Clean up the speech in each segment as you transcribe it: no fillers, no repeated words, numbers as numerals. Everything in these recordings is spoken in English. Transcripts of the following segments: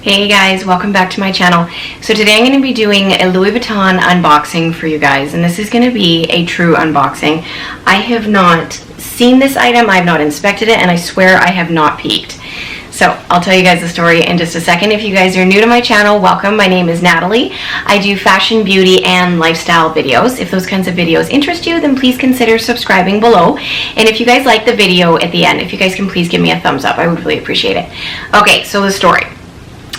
Hey guys, welcome back to my channel. So today I'm going to be doing a Louis Vuitton unboxing for you guys, and this is going to be a true unboxing. I have not seen this item, I have not inspected it, and I swear I have not peeked. So I'll tell you guys the story in just a second. If you guys are new to my channel, welcome. My name is Natalie. I do fashion, beauty, and lifestyle videos. If those kinds of videos interest you, then please consider subscribing below. And if you guys like the video at the end, if you guys can please give me a thumbs up, I would really appreciate it. Okay, so the story.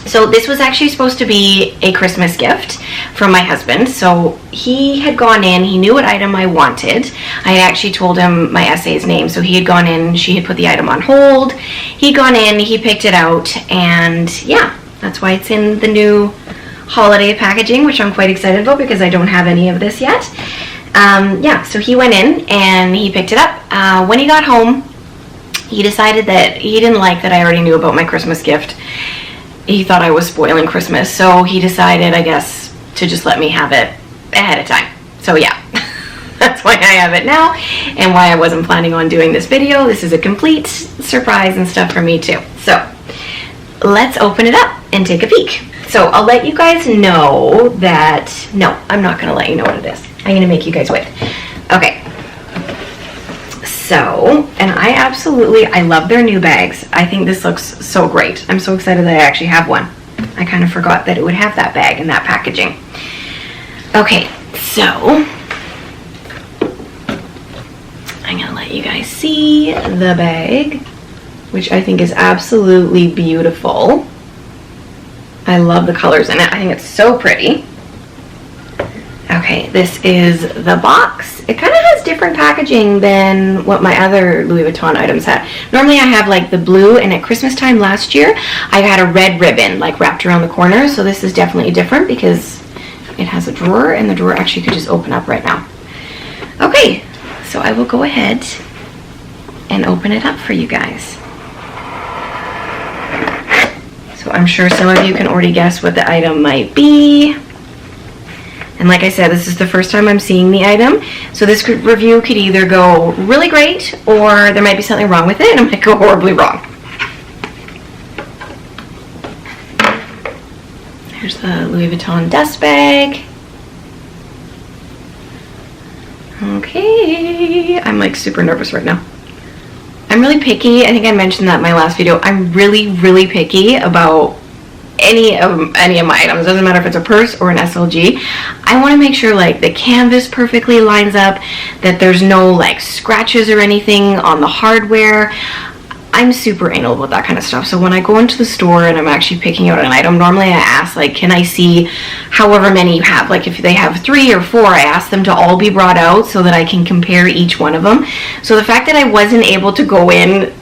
So this was actually supposed to be a Christmas gift from my husband. So he had gone in, he knew what item I wanted. I had actually told him my essay's name. So he had gone in, she had put the item on hold. He'd gone in, he picked it out, and yeah, that's why it's in the new holiday packaging, which I'm quite excited about because I don't have any of this yet. Yeah, so he went in and he picked it up. When he got home, he decided that he didn't like that I already knew about my Christmas gift. He thought I was spoiling Christmas, so he decided, I guess, to just let me have it ahead of time. So yeah, that's why I have it now, and why I wasn't planning on doing this video. This is a complete surprise and stuff for me too. So let's open it up and take a peek. So I'll let you guys know that, no, I'm not gonna let you know what it is. I'm gonna make you guys wait. Okay. So, and I love their new bags. I think this looks so great. I'm so excited that I actually have one. I kind of forgot that it would have that bag and that packaging. Okay, so I'm gonna let you guys see the bag, which I think is absolutely beautiful. I love the colors in it. I think it's so pretty. Okay, this is the box. It kind of has different packaging than what my other Louis Vuitton items had. Normally I have like the blue, and at Christmas time last year, I had a red ribbon like wrapped around the corner. So this is definitely different because it has a drawer, and the drawer actually could just open up right now. Okay, so I will go ahead and open it up for you guys. So I'm sure some of you can already guess what the item might be. And like I said, this is the first time I'm seeing the item. So this review could either go really great, or there might be something wrong with it and it might go horribly wrong. There's the Louis Vuitton dust bag. Okay, I'm like super nervous right now. I'm really picky. I think I mentioned that in my last video. I'm really picky about any of my items. Doesn't matter if it's a purse or an SLG. I want to make sure like the canvas perfectly lines up, that there's no like scratches or anything on the hardware. I'm super anal about that kind of stuff. So when I go into the store and I'm actually picking out an item, normally I ask like, can I see however many you have? Like if they have 3 or 4, I ask them to all be brought out so that I can compare each one of them. So the fact that I wasn't able to go in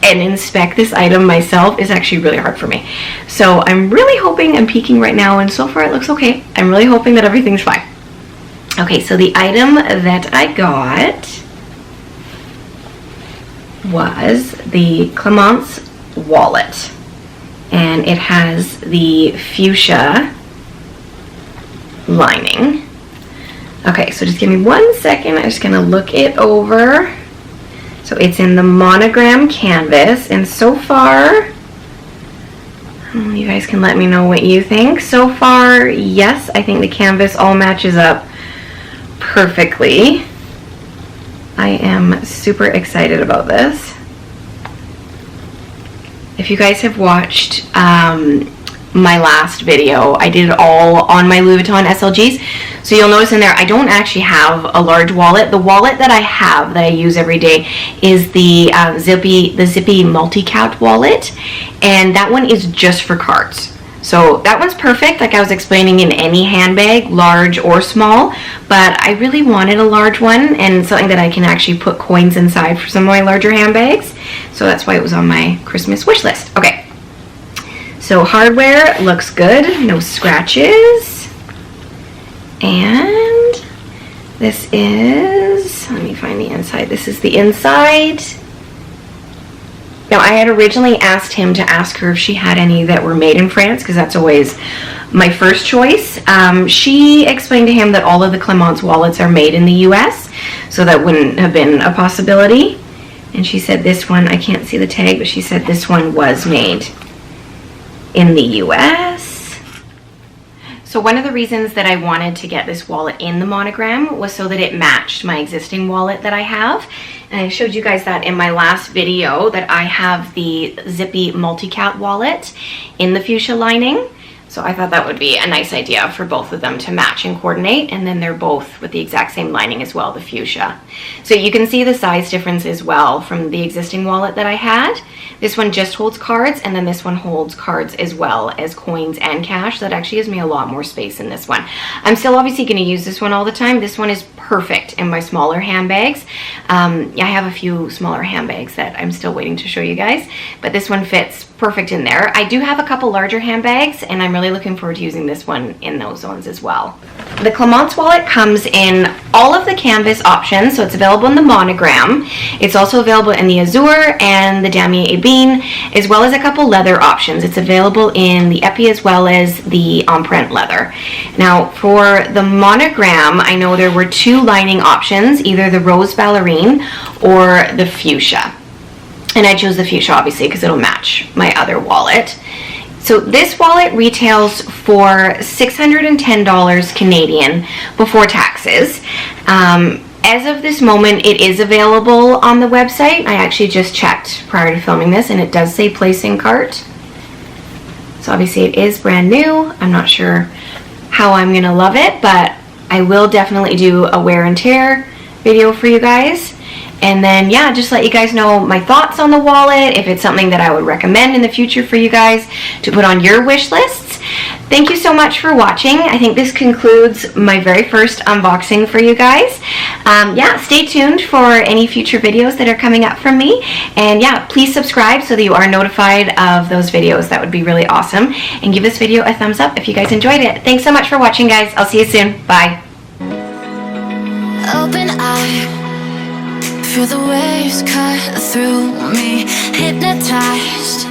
and inspect this item myself is actually really hard for me. So I'm really hoping, I'm peeking right now, and so far it looks okay. I'm really hoping that everything's fine. Okay, so the item that I got was the Clemence wallet, and it has the fuchsia lining. Okay, so just give me 1 second. I'm just gonna look it over. So it's in the monogram canvas, and so far, you guys can let me know what you think. So far, yes, I think the canvas all matches up perfectly. I am super excited about this. If you guys have watched my last video, I did it all on my Louis Vuitton SLGs. So you'll notice in there, I don't actually have a large wallet. The wallet that I have, that I use every day, is the zippy multi-count wallet, and that one is just for cards. So that one's perfect, like I was explaining, in any handbag, large or small, but I really wanted a large one and something that I can actually put coins inside for some of my larger handbags. So that's why it was on my Christmas wish list. Okay. So hardware looks good, no scratches. And this is, let me find the inside. This is the inside. Now I had originally asked him to ask her if she had any that were made in France, because that's always my first choice. She explained to him that all of the Clemence wallets are made in the US, so that wouldn't have been a possibility. And she said this one, I can't see the tag, but she said this one was made in the US. So one of the reasons that I wanted to get this wallet in the monogram was so that it matched my existing wallet that I have. And I showed you guys that in my last video, that I have the zippy multi-cat wallet in the fuchsia lining. So I thought that would be a nice idea for both of them to match and coordinate, and then they're both with the exact same lining as well, the fuchsia. So you can see the size difference as well from the existing wallet that I had. This one just holds cards, and then this one holds cards as well as coins and cash. So that actually gives me a lot more space in this one. I'm still obviously going to use this one all the time. This one is perfect in my smaller handbags. I have a few smaller handbags that I'm still waiting to show you guys, but this one fits perfect in there. I do have a couple larger handbags, and I'm really looking forward to using this one in those ones as well. The Clemence wallet comes in all of the canvas options, so it's available in the monogram. It's also available in the azure and the damier ebene, as well as a couple leather options. It's available in the epi as well as the empreinte leather. Now for the monogram, I know there were two lining options, either the rose ballerine or the fuchsia. And I chose the fuchsia obviously because it'll match my other wallet. So this wallet retails for $610 Canadian before taxes. As of this moment, it is available on the website. I actually just checked prior to filming this, and it does say place in cart. So obviously it is brand new. I'm not sure how I'm gonna love it, but I will definitely do a wear and tear video for you guys. And then, yeah, just let you guys know my thoughts on the wallet, if it's something that I would recommend in the future for you guys to put on your wish lists. Thank you so much for watching. I think this concludes my very first unboxing for you guys. Yeah, stay tuned for any future videos that are coming up from me. And yeah, please subscribe so that you are notified of those videos. That would be really awesome. And give this video a thumbs up if you guys enjoyed it. Thanks so much for watching, guys. I'll see you soon. Bye. Open eye, feel the waves cut through me, hypnotized.